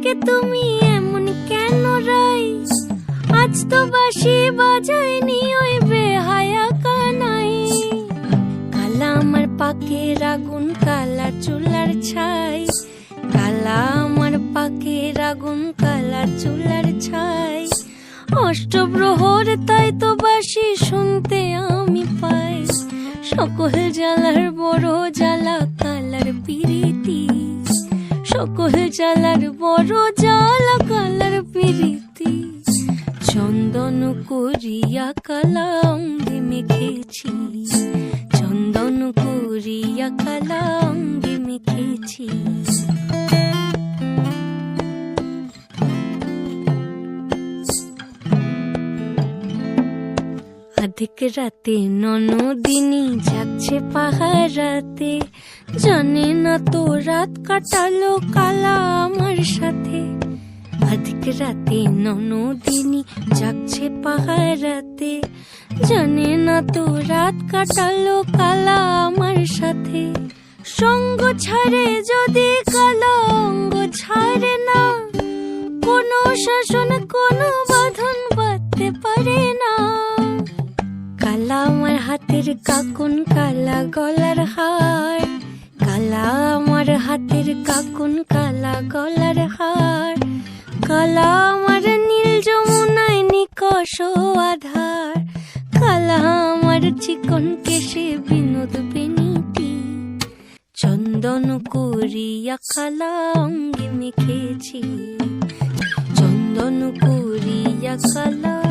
থেকে তুমি এমন কেন রাই? আজ তো বাঁশি বাজায়নি ওই বেহায়া কানাই। কালা আমার পাকের আগুন, কালা চুলার ছাই। কালা আমার পাকের আগুন, কালা চুলার ছাই। অষ্টপ্রহর তাই তো বাঁশি শুনতে আমি পাই। সকল জ্বালার বড় জ্বালা কালার পিরিতি। সকল জ্বালার বড় জ্বালা কালার পিরিতি। চন্দন করিয়া কালা অঙ্গে মেখেছি। চন্দন করিয়া কালা অঙ্গে মেখেছি। আধিক রাতে ননদিনী যাচ্ছে পাহারাতে। জানে না তো রাত কাটালো কালা আমার সাথে। আধিক রাতে ননদিনী যাচ্ছে পাহারাতে। জানে না তো রাত কাটালো কালা আমার সাথে। সঙ্গ ছাড়ে যদি কালা অঙ্গ ছাড়ে না। কোনো শাসন কোনো বাঁধন বাঁধতে পারে না। কালা আমার হাতের কাকুন, কালা গলার হার। কালা আমার হাতের কাকুন, কালা গলার হার। কালা আমার নীল যমুনায় নিকষ আধার। কালা আমার চিকন কেশে বিনোদ বেনিটি। চন্দন করিয়া কালা অঙ্গে মেখেছি। চন্দন করিয়া কালা